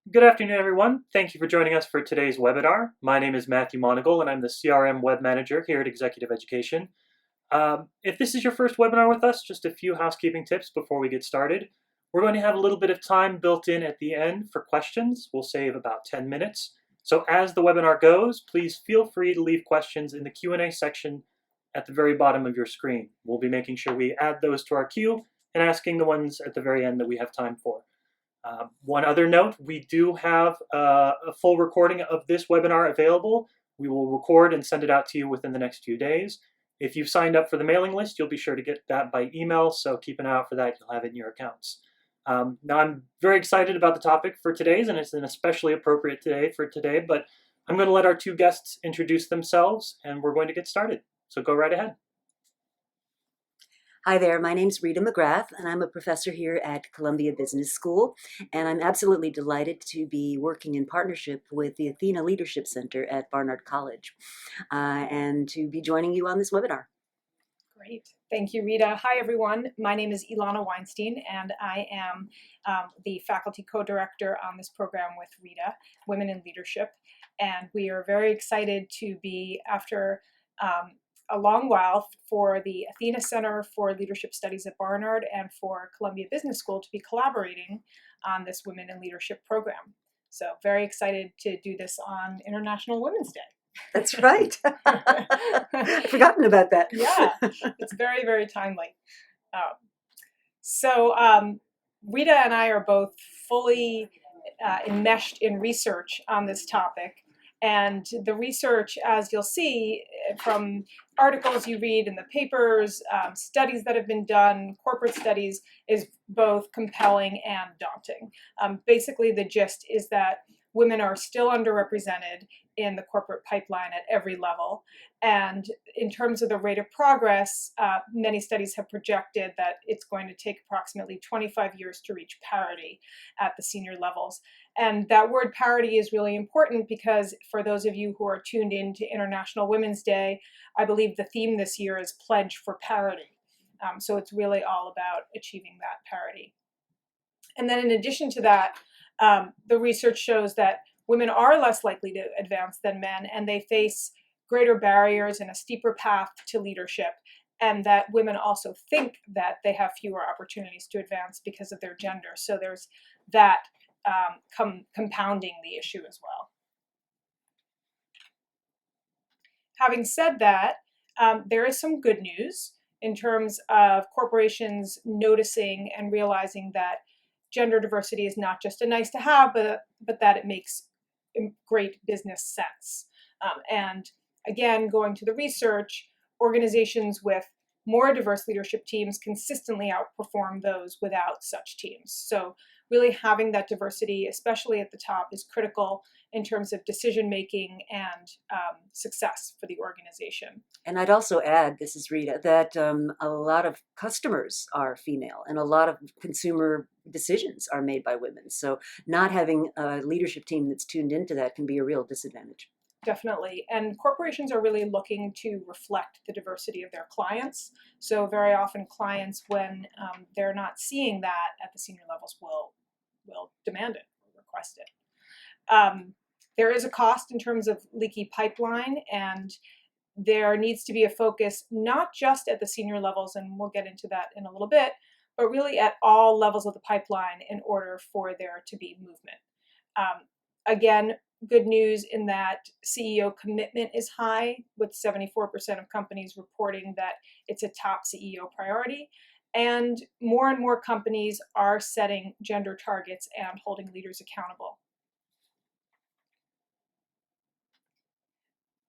Good afternoon, everyone. Thank you for joining us for today's webinar. My name is Matthew Monagle, and I'm the CRM Web Manager here at Executive Education. If this is your first webinar with us, just a few housekeeping tips before we get started. We're going to have a little bit of time built in at the end for questions. We'll save about 10 minutes. So as the webinar goes, please feel free to leave questions in the Q&A section at the very bottom of your screen. We'll be making sure we add those to our queue and asking the ones at the very end that we have time for. One other note, we do have a full recording of this webinar available. We will record and send it out to you within the next few days. If you've signed up for the mailing list, you'll be sure to get that by email, so keep an eye out for that. You'll have it in your accounts. Now, I'm very excited about the topic for today's, and it's an especially appropriate day for today, but I'm going to let our two guests introduce themselves, and we're going to get started. So go right ahead. Hi there, my name's Rita McGrath, and I'm a professor here at Columbia Business School, and I'm absolutely delighted to be working in partnership with the Athena Leadership Center at Barnard College, and to be joining you on this webinar. Great. Thank you, Rita. Hi, everyone. My name is Ilana Weinstein, and I am the faculty co-director on this program with Rita, Women in Leadership. And we are very excited to be, after a long while, for the Athena Center for Leadership Studies at Barnard and for Columbia Business School to be collaborating on this Women in Leadership program. So very excited to do this on International Women's Day. That's right. I've forgotten about that. Yeah, it's very, very timely. Rita and I are both fully enmeshed in research on this topic. And the research, as you'll see from articles you read in the papers, studies that have been done, corporate studies, is both compelling and daunting. Basically, the gist is that women are still underrepresented in the corporate pipeline at every level. And in terms of the rate of progress, many studies have projected that it's going to take approximately 25 years to reach parity at the senior levels. And that word parity is really important because for those of you who are tuned in to International Women's Day, I believe the theme this year is Pledge for Parity. So it's really all about achieving that parity. And then in addition to that, the research shows that women are less likely to advance than men, and they face greater barriers and a steeper path to leadership, and that women also think that they have fewer opportunities to advance because of their gender. So there's that compounding the issue as well. Having said that, there is some good news in terms of corporations noticing and realizing that gender diversity is not just a nice to have, but that it makes great business sense. And again, going to the research, organizations with more diverse leadership teams consistently outperform those without such teams. So really having that diversity, especially at the top, is critical in terms of decision making and success for the organization. And I'd also add, this is Rita, that a lot of customers are female and a lot of consumer decisions are made by women. So not having a leadership team that's tuned into that can be a real disadvantage. Definitely. And corporations are really looking to reflect the diversity of their clients. So very often clients, when they're not seeing that at the senior levels, will demand it or request it. There is a cost in terms of leaky pipeline, and there needs to be a focus not just at the senior levels, and we'll get into that in a little bit, but really at all levels of the pipeline in order for there to be movement. Again, good news in that CEO commitment is high, with 74% of companies reporting that it's a top CEO priority. And more companies are setting gender targets and holding leaders accountable.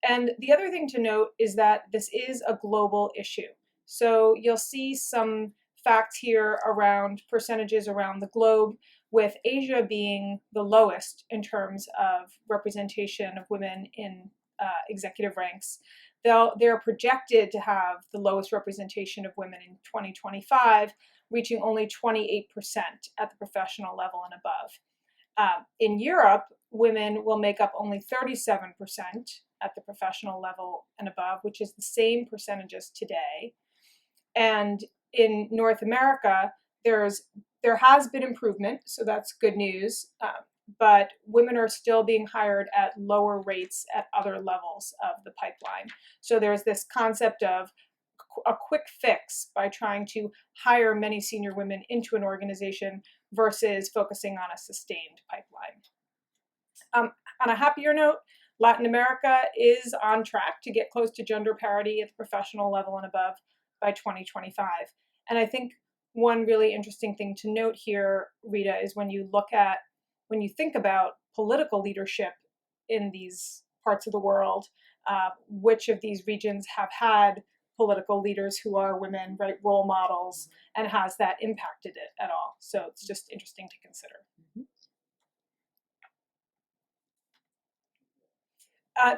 And the other thing to note is that this is a global issue. So you'll see some facts here around percentages around the globe, with Asia being the lowest in terms of representation of women in executive ranks. They're projected to have the lowest representation of women in 2025, reaching only 28% at the professional level and above. In Europe, women will make up only 37% at the professional level and above, which is the same percentages today. And in North America, there has been improvement, so that's good news. but women are still being hired at lower rates at other levels of the pipeline. So there's this concept of a quick fix by trying to hire many senior women into an organization versus focusing on a sustained pipeline. On a happier note, Latin America is on track to get close to gender parity at the professional level and above by 2025. And I think one really interesting thing to note here, Rita, is when you think about political leadership in these parts of the world, which of these regions have had political leaders who are women, right, role models, and has that impacted it at all? So it's just interesting to consider.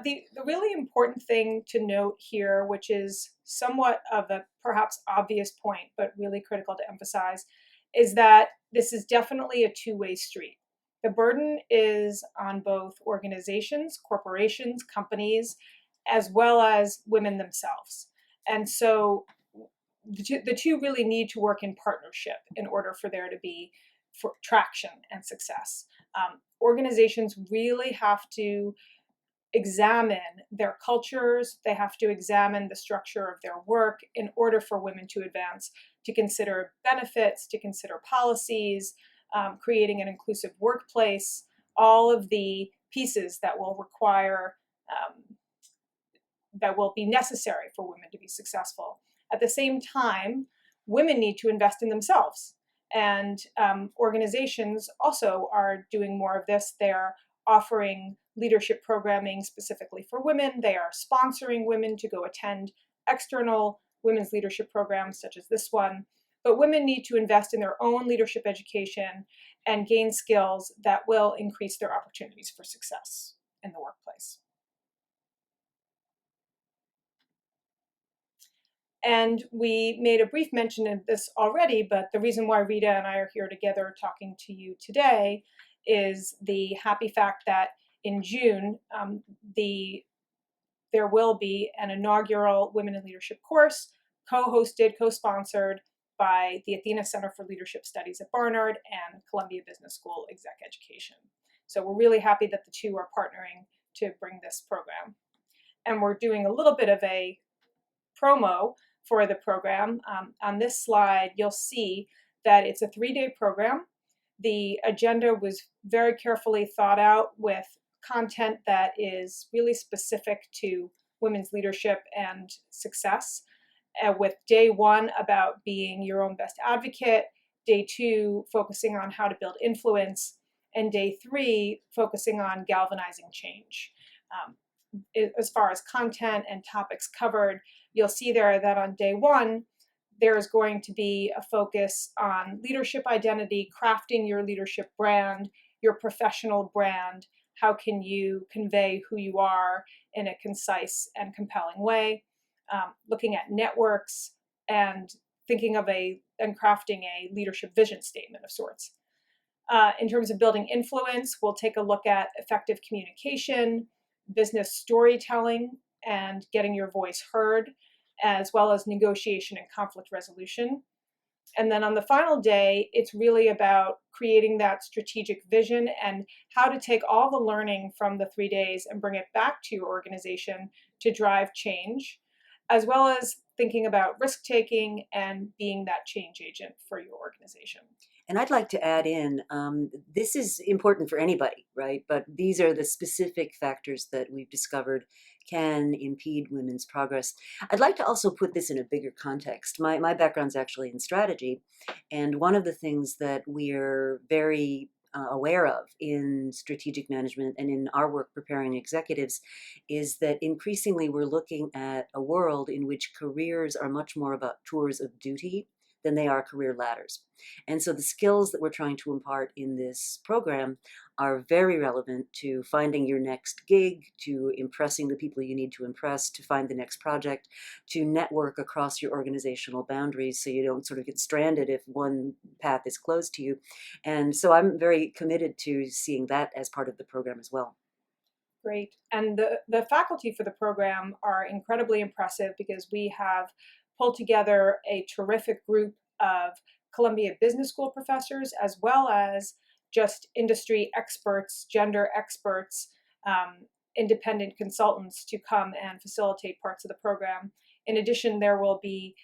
The really important thing to note here, which is somewhat of a perhaps obvious point, but really critical to emphasize, is that this is definitely a two-way street. The burden is on both organizations, corporations, companies, as well as women themselves. And so the two really need to work in partnership in order for there to be traction and success. Organizations really have to examine their cultures, they have to examine the structure of their work in order for women to advance, to consider benefits, to consider policies, creating an inclusive workplace, all of the pieces that will require, that will be necessary for women to be successful. At the same time, women need to invest in themselves. And organizations also are doing more of this. They're offering leadership programming specifically for women. They are sponsoring women to go attend external women's leadership programs such as this one. But women need to invest in their own leadership education and gain skills that will increase their opportunities for success in the workplace. And we made a brief mention of this already, but the reason why Rita and I are here together talking to you today is the happy fact that in June, there will be an inaugural Women in Leadership course, co-hosted, co-sponsored by the Athena Center for Leadership Studies at Barnard and Columbia Business School Exec Education. So we're really happy that the two are partnering to bring this program. And we're doing a little bit of a promo for the program. On this slide, you'll see that it's a 3-day program. The agenda was very carefully thought out with content that is really specific to women's leadership and success, with day 1 about being your own best advocate, day 2 focusing on how to build influence, and day 3 focusing on galvanizing change. As far as content and topics covered, you'll see there that on day 1, there is going to be a focus on leadership identity, crafting your leadership brand, your professional brand. How can you convey who you are in a concise and compelling way? Looking at networks and thinking of and crafting a leadership vision statement of sorts. In terms of building influence, we'll take a look at effective communication, business storytelling, and getting your voice heard, as well as negotiation and conflict resolution. And then on the final day, it's really about creating that strategic vision and how to take all the learning from the 3 days and bring it back to your organization to drive change, as well as thinking about risk-taking and being that change agent for your organization. And I'd like to add in, this is important for anybody, right? But these are the specific factors that we've discovered can impede women's progress. I'd like to also put this in a bigger context. My background's actually in strategy, and one of the things that we're very aware of in strategic management and in our work preparing executives is that increasingly we're looking at a world in which careers are much more about tours of duty than they are career ladders. And so the skills that we're trying to impart in this program are very relevant to finding your next gig, to impressing the people you need to impress, to find the next project, to network across your organizational boundaries so you don't sort of get stranded if one path is closed to you. And so I'm very committed to seeing that as part of the program as well. Great. And the faculty for the program are incredibly impressive because we have pulled together a terrific group of Columbia Business School professors, as well as just industry experts, gender experts, independent consultants to come and facilitate parts of the program. In addition, there will be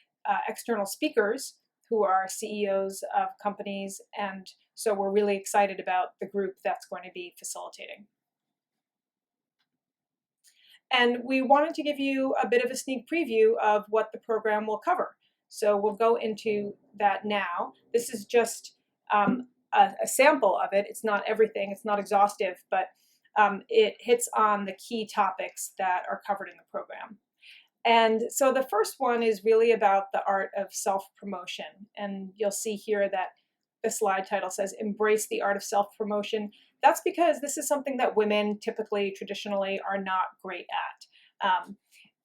external speakers who are CEOs of companies, and so we're really excited about the group that's going to be facilitating. And we wanted to give you a bit of a sneak preview of what the program will cover. So we'll go into that now. This is just a sample of it. It's not everything, it's not exhaustive, but it hits on the key topics that are covered in the program. And so the first one is really about the art of self-promotion. And you'll see here that the slide title says, Embrace the Art of Self-Promotion. That's because this is something that women typically, traditionally, are not great at.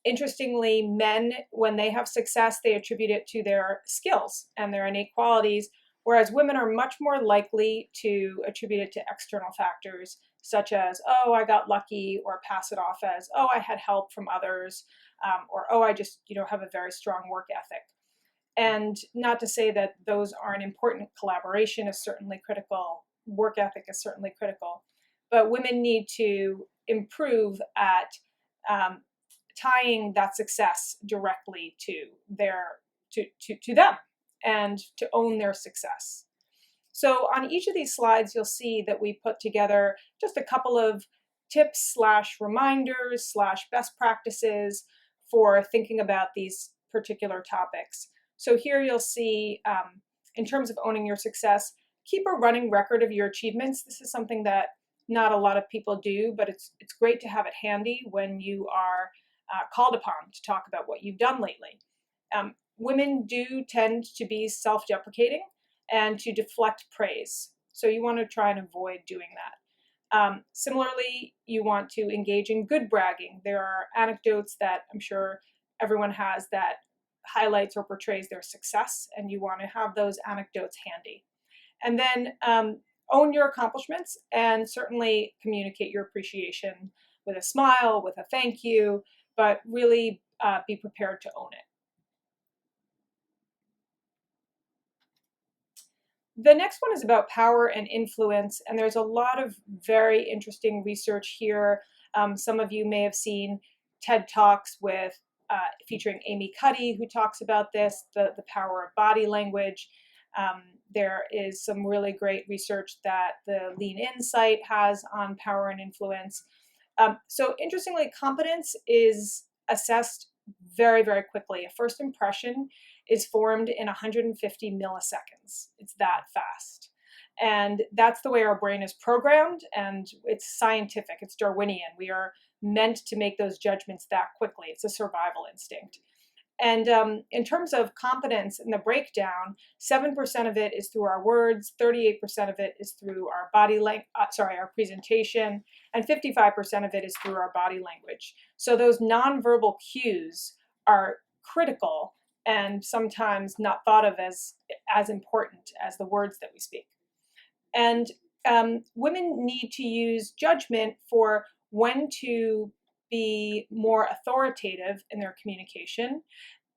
Interestingly, men, when they have success, they attribute it to their skills and their innate qualities, whereas women are much more likely to attribute it to external factors, such as, oh, I got lucky, or pass it off as, oh, I had help from others, or, oh, I just have a very strong work ethic. And not to say that those aren't important. Collaboration is certainly critical. Work ethic is certainly critical. But women need to improve at tying that success directly to them and to own their success. So on each of these slides, you'll see that we put together just a couple of tips / reminders / best practices for thinking about these particular topics. So here you'll see, in terms of owning your success, keep a running record of your achievements. This is something that not a lot of people do, but it's great to have it handy when you are called upon to talk about what you've done lately. Women do tend to be self-deprecating and to deflect praise. So you want to try and avoid doing that. Similarly, you want to engage in good bragging. There are anecdotes that I'm sure everyone has that highlights or portrays their success, and you want to have those anecdotes handy. And then own your accomplishments and certainly communicate your appreciation with a smile, with a thank you, but really be prepared to own it. The next one is about power and influence, and there's a lot of very interesting research here. Some of you may have seen TED Talks with featuring Amy Cuddy, who talks about this, the power of body language. There is some really great research that the Lean In site has on power and influence. So interestingly, competence is assessed very, very quickly. A first impression is formed in 150 milliseconds. It's that fast. And that's the way our brain is programmed, and it's scientific, it's Darwinian. We are meant to make those judgments that quickly. It's a survival instinct. And in terms of competence in the breakdown, 7% of it is through our words, 38% of it is through our our presentation, and 55% of it is through our body language. So those nonverbal cues are critical and sometimes not thought of as important as the words that we speak. And women need to use judgment for when to be more authoritative in their communication,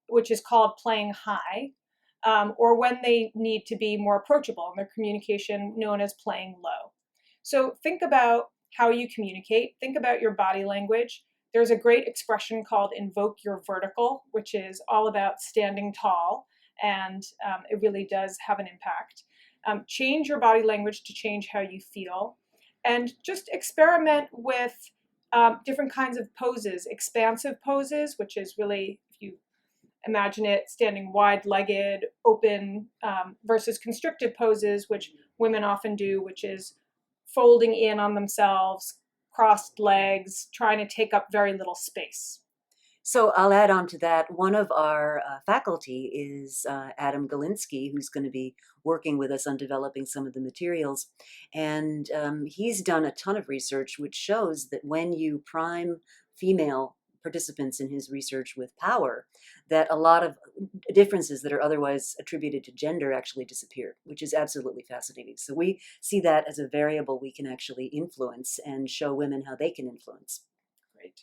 which is called playing high, or when they need to be more approachable in their communication, known as playing low. So think about how you communicate. Think about your body language. There's a great expression called invoke your vertical, which is all about standing tall, and it really does have an impact. Change your body language to change how you feel, and just experiment with different kinds of poses. Expansive poses, which is really, if you imagine it, standing wide-legged, open, versus constrictive poses, which women often do, which is folding in on themselves, crossed legs, trying to take up very little space. So I'll add on to that. One of our faculty is Adam Galinsky, who's going to be working with us on developing some of the materials. And he's done a ton of research which shows that when you prime female participants in his research with power, that a lot of differences that are otherwise attributed to gender actually disappear, which is absolutely fascinating. So we see that as a variable we can actually influence and show women how they can influence. Great.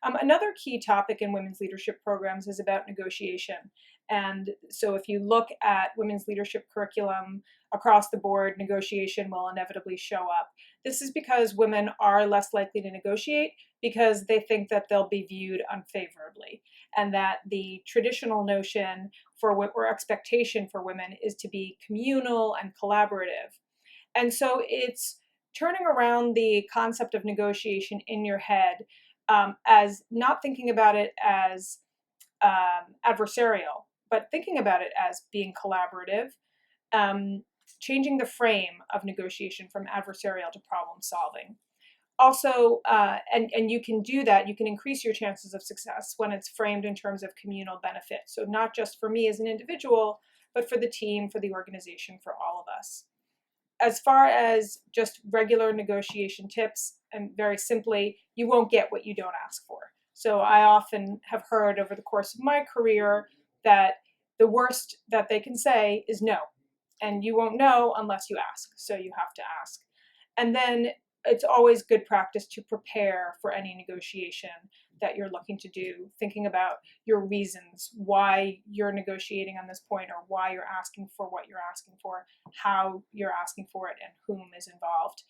Another key topic in women's leadership programs is about negotiation. And so if you look at women's leadership curriculum across the board, negotiation will inevitably show up. This is because women are less likely to negotiate because they think that they'll be viewed unfavorably, and that the traditional notion or expectation for women is to be communal and collaborative. And so it's turning around the concept of negotiation in your head, as not thinking about it as adversarial, but thinking about it as being collaborative, changing the frame of negotiation from adversarial to problem solving. Also, and you can do that, you can increase your chances of success when it's framed in terms of communal benefit. So not just for me as an individual, but for the team, for the organization, for all of us. As far as just regular negotiation tips, and very simply, you won't get what you don't ask for. So I often have heard over the course of my career that the worst that they can say is no. And you won't know unless you ask. So you have to ask. And then it's always good practice to prepare for any negotiation that you're looking to do, thinking about your reasons, why you're negotiating on this point, or why you're asking for what you're asking for, how you're asking for it, and whom is involved.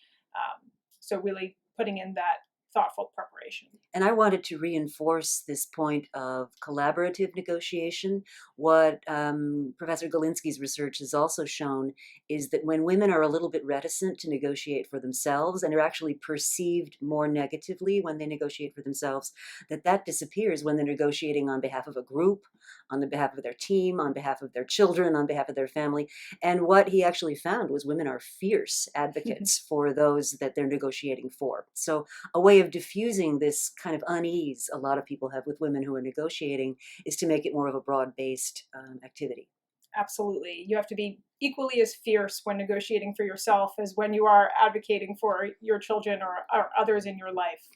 So really putting in that thoughtful preparation. And I wanted to reinforce this point of collaborative negotiation. What Professor Galinsky's research has also shown is that when women are a little bit reticent to negotiate for themselves and are actually perceived more negatively when they negotiate for themselves, that disappears when they're negotiating on behalf of a group, on the behalf of their team, on behalf of their children, on behalf of their family. And what he actually found was women are fierce advocates for those that they're negotiating for. So a way of diffusing this kind of unease a lot of people have with women who are negotiating is to make it more of a broad-based activity. Absolutely. You have to be equally as fierce when negotiating for yourself as when you are advocating for your children or others in your life.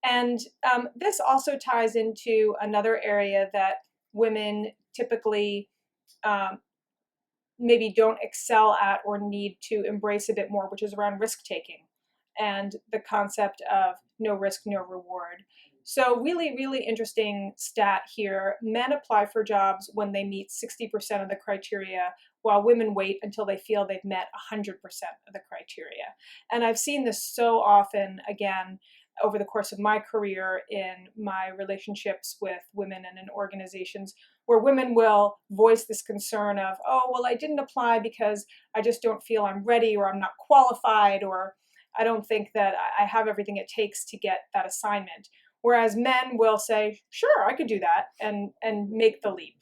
And this also ties into another area that women typically maybe don't excel at or need to embrace a bit more, which is around risk taking and the concept of no risk, no reward. So really, really interesting stat here. Men apply for jobs when they meet 60% of the criteria, while women wait until they feel they've met 100% of the criteria. And I've seen this so often, again, over the course of my career in my relationships with women and in organizations, where women will voice this concern of, oh, well, I didn't apply because I just don't feel I'm ready, or I'm not qualified, or I don't think that I have everything it takes to get that assignment. Whereas men will say, sure, I could do that, and make the leap.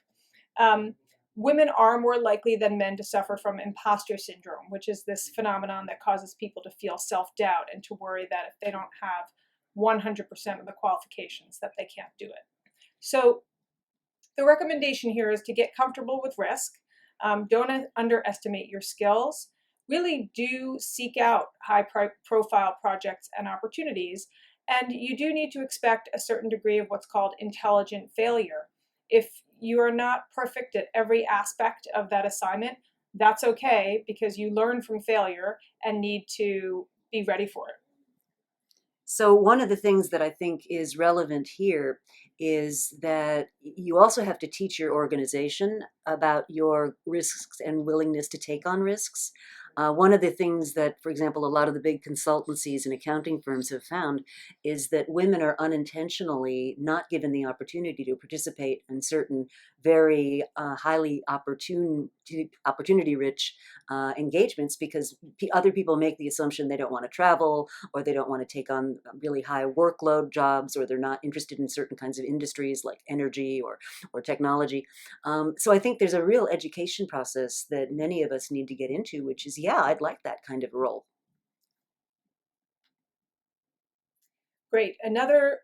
Women are more likely than men to suffer from imposter syndrome, which is this phenomenon that causes people to feel self-doubt and to worry that if they don't have 100% of the qualifications, that they can't do it. So the recommendation here is to get comfortable with risk. Don't underestimate your skills. Really do seek out high-profile projects and opportunities. And you do need to expect a certain degree of what's called intelligent failure. If you are not perfect at every aspect of that assignment, that's okay, because you learn from failure and need to be ready for it. So one of the things that I think is relevant here is that you also have to teach your organization about your risks and willingness to take on risks. One of the things that, for example, a lot of the big consultancies and accounting firms have found is that women are unintentionally not given the opportunity to participate in certain very highly opportunity-rich engagements because other people make the assumption they don't want to travel, or they don't want to take on really high workload jobs, or they're not interested in certain kinds of industries like energy or technology. So I think there's a real education process that many of us need to get into, which is, yeah, I'd like that kind of role. Great. Another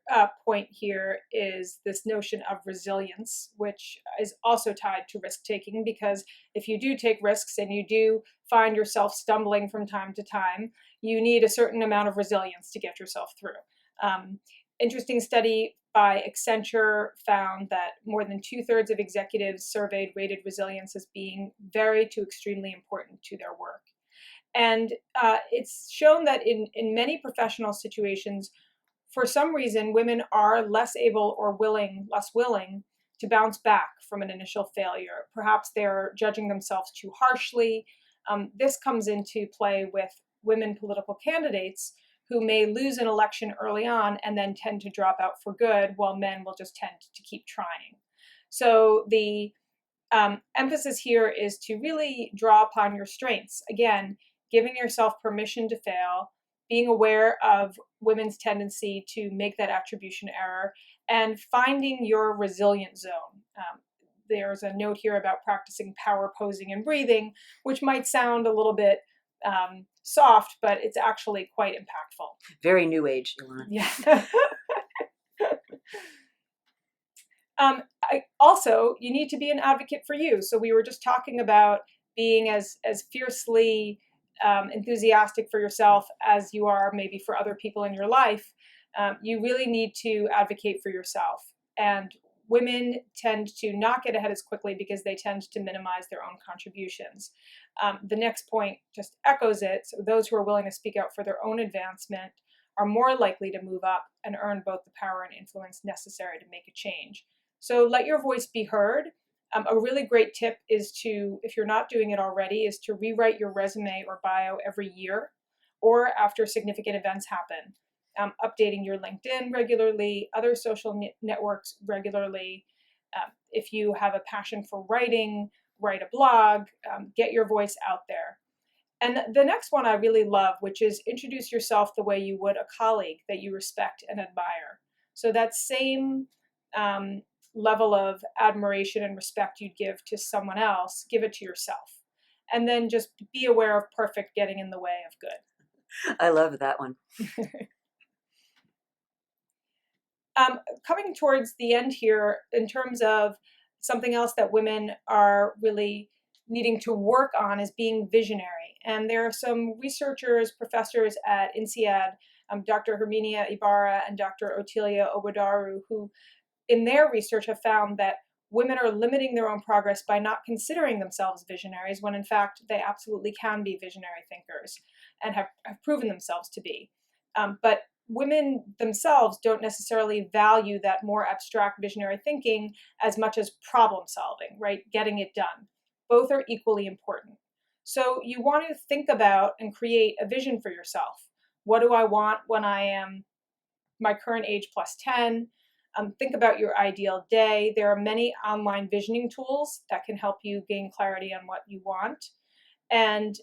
point here is this notion of resilience, which is also tied to risk-taking, because if you do take risks and you do find yourself stumbling from time to time, you need a certain amount of resilience to get yourself through. Interesting study by Accenture found that more than 2/3 of executives surveyed rated resilience as being very to extremely important to their work. And it's shown that in many professional situations, for some reason, women are less able or less willing to bounce back from an initial failure. Perhaps they're judging themselves too harshly. This comes into play with women political candidates who may lose an election early on and then tend to drop out for good, while men will just tend to keep trying. So the emphasis here is to really draw upon your strengths. Again, giving yourself permission to fail, being aware of women's tendency to make that attribution error, and finding your resilient zone. There's a note here about practicing power posing and breathing, which might sound a little bit soft, but it's actually quite impactful. Very new age, Ilana. Yeah. Also, you need to be an advocate for you. So we were just talking about being as fiercely enthusiastic for yourself as you are maybe for other people in your life. You really need to advocate for yourself. And women tend to not get ahead as quickly because they tend to minimize their own contributions. The next point just echoes it. So those who are willing to speak out for their own advancement are more likely to move up and earn both the power and influence necessary to make a change. So let your voice be heard. A really great tip is to, if you're not doing it already, is to rewrite your resume or bio every year or after significant events happen. Updating your LinkedIn regularly, other social networks regularly. If you have a passion for writing, write a blog, get your voice out there. And the next one I really love, which is introduce yourself the way you would a colleague that you respect and admire. So that same level of admiration and respect you'd give to someone else, give it to yourself. And then just be aware of perfect getting in the way of good. I love that one. Coming towards the end here, in terms of something else that women are really needing to work on, is being visionary. And there are some researchers, professors at INSEAD, Dr. Herminia Ibarra and Dr. Otilia Obodaru, who in their research have found that women are limiting their own progress by not considering themselves visionaries, when in fact they absolutely can be visionary thinkers and have proven themselves to be. But women themselves don't necessarily value that more abstract visionary thinking as much as problem solving, right? Getting it done. Both are equally important. So you want to think about and create a vision for yourself. What do I want when I am my current age plus 10? Think about your ideal day. There are many online visioning tools that can help you gain clarity on what you want. And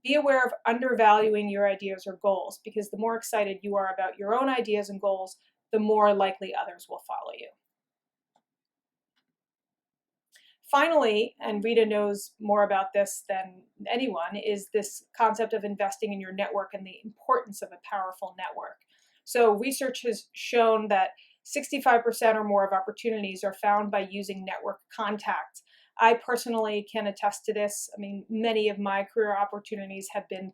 be aware of undervaluing your ideas or goals, because the more excited you are about your own ideas and goals, the more likely others will follow you. Finally, and Rita knows more about this than anyone, is this concept of investing in your network and the importance of a powerful network. So research has shown that 65% or more of opportunities are found by using network contacts. I personally can attest to this. I mean, many of my career opportunities have been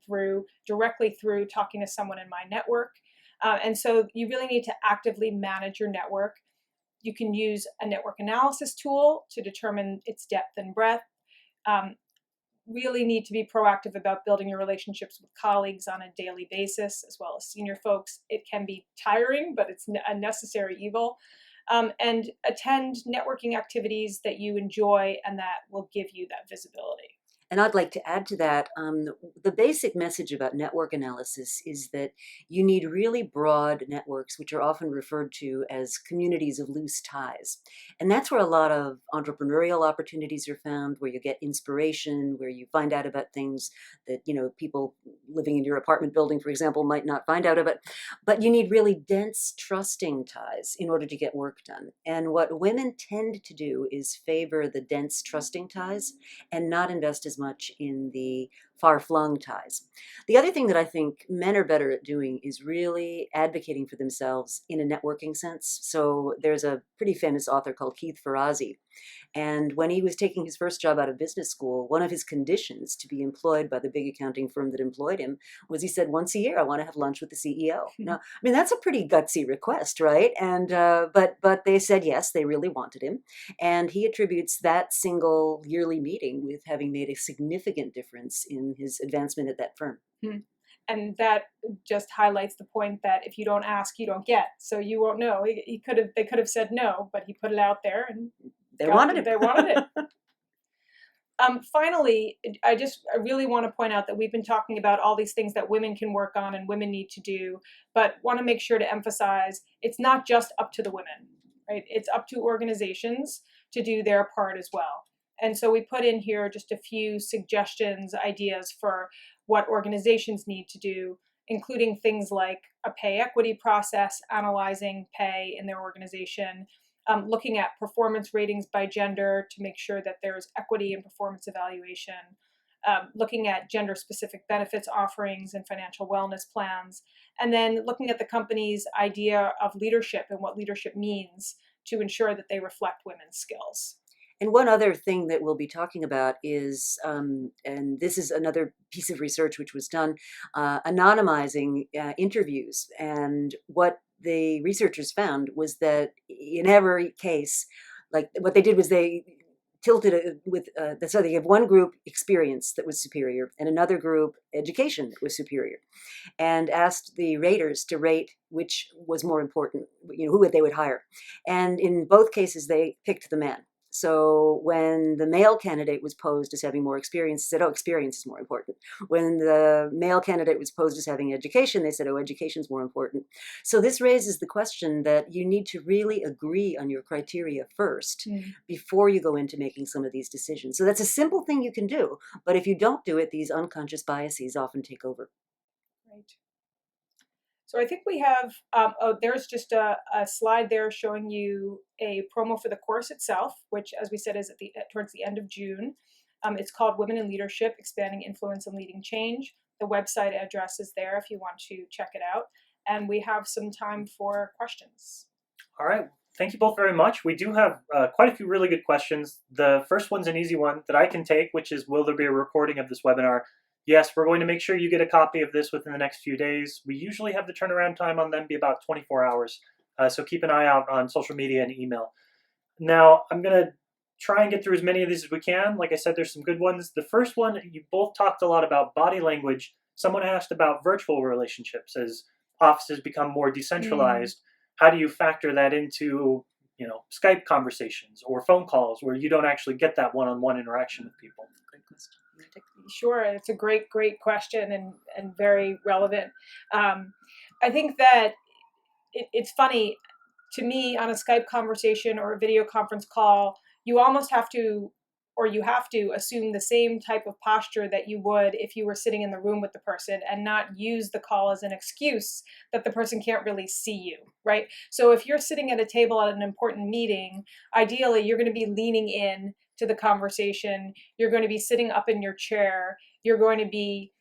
directly through talking to someone in my network. And so you really need to actively manage your network. You can use a network analysis tool to determine its depth and breadth. Really need to be proactive about building your relationships with colleagues on a daily basis, as well as senior folks. It can be tiring, but it's a necessary evil. And attend networking activities that you enjoy and that will give you that visibility. And I'd like to add to that, the basic message about network analysis is that you need really broad networks, which are often referred to as communities of loose ties. And that's where a lot of entrepreneurial opportunities are found, where you get inspiration, where you find out about things that, people living in your apartment building, for example, might not find out about. But you need really dense, trusting ties in order to get work done. And what women tend to do is favor the dense, trusting ties and not invest as much in the far-flung ties. The other thing that I think men are better at doing is really advocating for themselves in a networking sense. So there's a pretty famous author called Keith Ferrazzi. And when he was taking his first job out of business school, one of his conditions to be employed by the big accounting firm that employed him was he said, once a year, I want to have lunch with the CEO. Now, I mean, that's a pretty gutsy request, right? And but they said yes, they really wanted him. And he attributes that single yearly meeting with having made a significant difference in his advancement at that firm. And that just highlights the point that if you don't ask, you don't get. So you won't know. They could have said no, but he put it out there, and They wanted it. They wanted it. Finally, I really want to point out that we've been talking about all these things that women can work on and women need to do, but want to make sure to emphasize it's not just up to the women, right? It's up to organizations to do their part as well. And so we put in here just a few suggestions, ideas for what organizations need to do, including things like a pay equity process, analyzing pay in their organization, looking at performance ratings by gender to make sure that there's equity in performance evaluation, looking at gender-specific benefits offerings and financial wellness plans, and then looking at the company's idea of leadership and what leadership means to ensure that they reflect women's skills. And one other thing that we'll be talking about is, and this is another piece of research which was done, anonymizing interviews. And what the researchers found was that in every case, like what they did was they tilted it with, so they have one group experience that was superior and another group education that was superior, and asked the raters to rate which was more important, who they would hire. And in both cases, they picked the men. So when the male candidate was posed as having more experience, they said, oh, experience is more important. When the male candidate was posed as having education, they said, oh, education is more important. So this raises the question that you need to really agree on your criteria first before you go into making some of these decisions. So that's a simple thing you can do. But if you don't do it, these unconscious biases often take over. Right. So I think we have, there's just a slide there showing you a promo for the course itself, which, as we said, is towards the end of June. It's called Women in Leadership, Expanding Influence and Leading Change. The website address is there if you want to check it out. And we have some time for questions. All right. Thank you both very much. We do have quite a few really good questions. The first one's an easy one that I can take, which is, will there be a recording of this webinar? Yes, we're going to make sure you get a copy of this within the next few days. We usually have the turnaround time on them be about 24 hours. So keep an eye out on social media and email. Now, I'm going to try and get through as many of these as we can. Like I said, there's some good ones. The first one, you both talked a lot about body language. Someone asked about virtual relationships as offices become more decentralized. How do you factor that into, Skype conversations or phone calls where you don't actually get that one-on-one interaction with people? Great question. Sure, it's a great question and very relevant. I think that it's funny to me, on a Skype conversation or a video conference call, you almost have to, or you have to assume the same type of posture that you would if you were sitting in the room with the person, and not use the call as an excuse that the person can't really see you, right? So if you're sitting at a table at an important meeting, ideally you're going to be leaning in to the conversation. You're going to be sitting up in your chair. You're going to be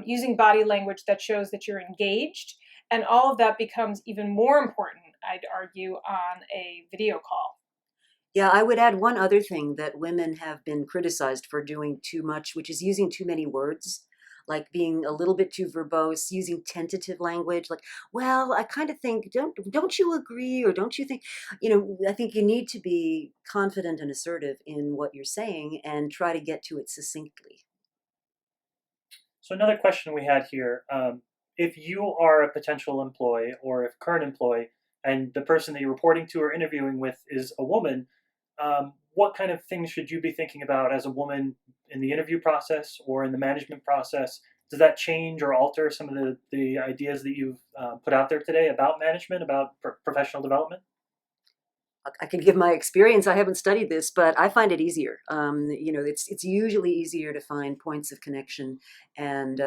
using body language that shows that you're engaged. And all of that becomes even more important, I'd argue, on a video call. Yeah, I would add one other thing that women have been criticized for doing too much, which is using too many words, like being a little bit too verbose, using tentative language, like, well, I kind of think, don't you agree, or don't you think, I think you need to be confident and assertive in what you're saying and try to get to it succinctly. So another question we had here, if you are a potential employee or if current employee and the person that you're reporting to or interviewing with is a woman, what kind of things should you be thinking about as a woman in the interview process or in the management process? Does that change or alter some of the ideas that you've put out there today about management, about professional development? I can give my experience. I haven't studied this, but I find it easier. It's usually easier to find points of connection and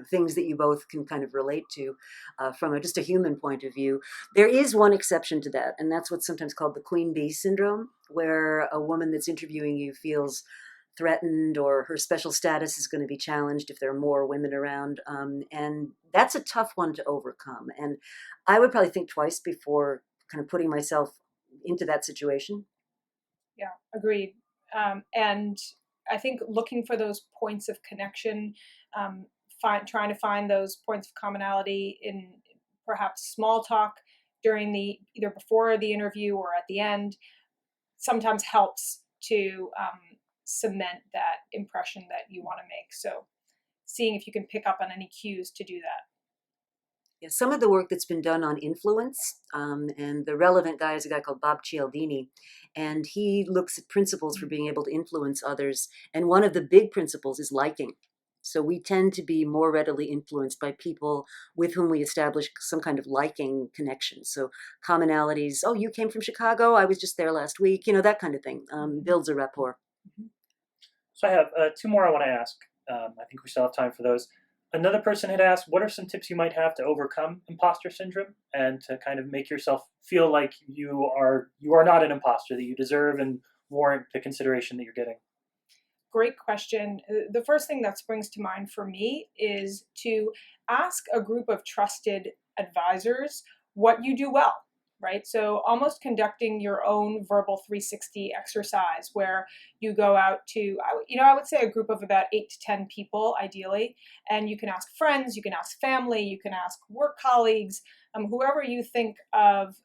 things that you both can kind of relate to from just a human point of view. There is one exception to that, and that's what's sometimes called the queen bee syndrome, where a woman that's interviewing you feels threatened or her special status is going to be challenged if there are more women around. And that's a tough one to overcome. And I would probably think twice before kind of putting myself into that situation. Yeah, agreed. And I think looking for those points of connection, trying to find those points of commonality in perhaps small talk during either before the interview or at the end, sometimes helps to cement that impression that you want to make. So seeing if you can pick up on any cues to do that. Yeah, some of the work that's been done on influence, and the relevant guy is a guy called Bob Cialdini, and he looks at principles for being able to influence others. And one of the big principles is liking. So we tend to be more readily influenced by people with whom we establish some kind of liking connection. So commonalities. Oh, you came from Chicago. I was just there last week. That kind of thing builds a rapport. So I have two more I want to ask. I think we still have time for those. Another person had asked, what are some tips you might have to overcome imposter syndrome and to kind of make yourself feel like you are not an imposter, that you deserve and warrant the consideration that you're getting? Great question. The first thing that springs to mind for me is to ask a group of trusted advisors what you do well, right? So almost conducting your own verbal 360 exercise where you go out to, I would say a group of about 8 to 10 people ideally, and you can ask friends, you can ask family, you can ask work colleagues, whoever you think of.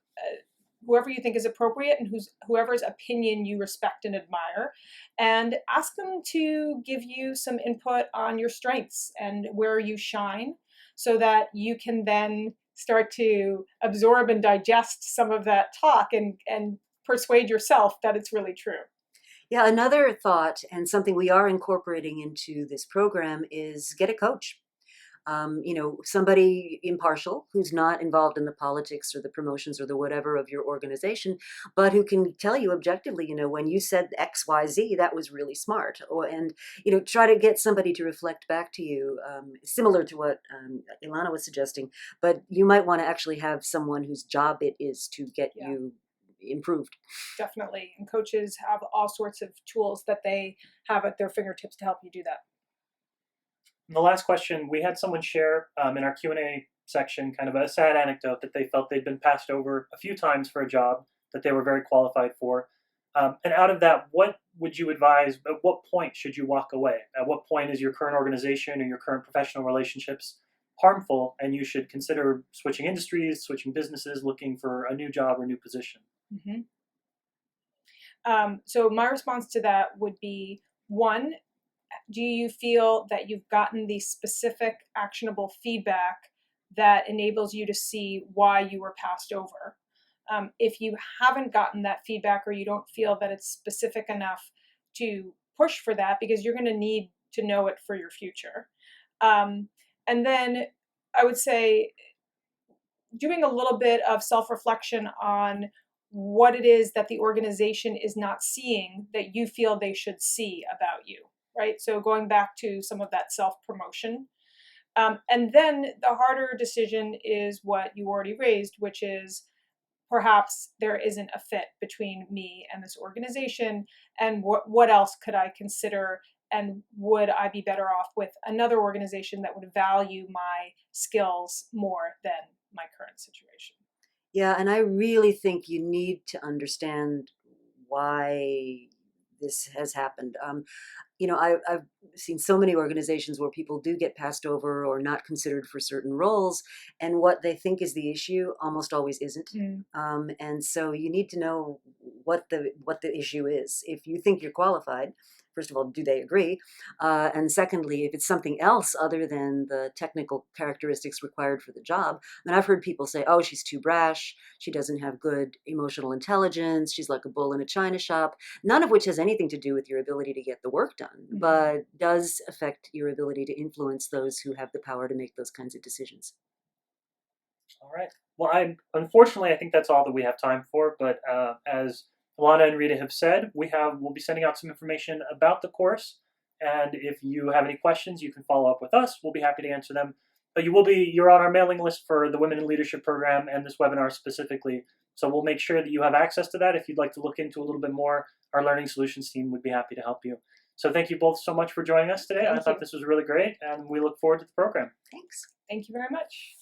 Whoever you think is appropriate and whoever's opinion you respect and admire, and ask them to give you some input on your strengths and where you shine so that you can then start to absorb and digest some of that talk and persuade yourself that it's really true. Yeah, another thought and something we are incorporating into this program is get a coach. Somebody impartial who's not involved in the politics or the promotions or the whatever of your organization, but who can tell you objectively, when you said X, Y, Z, that was really smart. And try to get somebody to reflect back to you, similar to what Ilana was suggesting. But you might want to actually have someone whose job it is to get you improved. Definitely. And coaches have all sorts of tools that they have at their fingertips to help you do that. And the last question, we had someone share in our Q&A section kind of a sad anecdote that they felt they'd been passed over a few times for a job that they were very qualified for. And out of that, what would you advise? At what point should you walk away? At what point is your current organization or your current professional relationships harmful and you should consider switching industries, switching businesses, looking for a new job or new position? Mm-hmm. So my response to that would be, one, do you feel that you've gotten the specific actionable feedback that enables you to see why you were passed over? If you haven't gotten that feedback or you don't feel that it's specific enough to push for that, because you're going to need to know it for your future. And then I would say doing a little bit of self-reflection on what it is that the organization is not seeing that you feel they should see about you, right? So going back to some of that self-promotion. And then the harder decision is what you already raised, which is perhaps there isn't a fit between me and this organization, and what else could I consider, and would I be better off with another organization that would value my skills more than my current situation? Yeah, and I really think you need to understand why this has happened. I've seen so many organizations where people do get passed over or not considered for certain roles, and what they think is the issue almost always isn't. And so you need to know what the issue is. If you think you're qualified, first of all, do they agree? And secondly, if it's something else other than the technical characteristics required for the job, I mean, I've heard people say, "Oh, she's too brash. She doesn't have good emotional intelligence. She's like a bull in a china shop." None of which has anything to do with your ability to get the work done, but does affect your ability to influence those who have the power to make those kinds of decisions. All right. Well, unfortunately, I think that's all that we have time for. But as Alana and Rita have said, we'll be sending out some information about the course. And if you have any questions, you can follow up with us. We'll be happy to answer them. But you're on our mailing list for the Women in Leadership program and this webinar specifically. So we'll make sure that you have access to that. If you'd like to look into a little bit more, our Learning Solutions team would be happy to help you. So thank you both so much for joining us today. I thought this was really great, and we look forward to the program. Thanks. Thank you very much.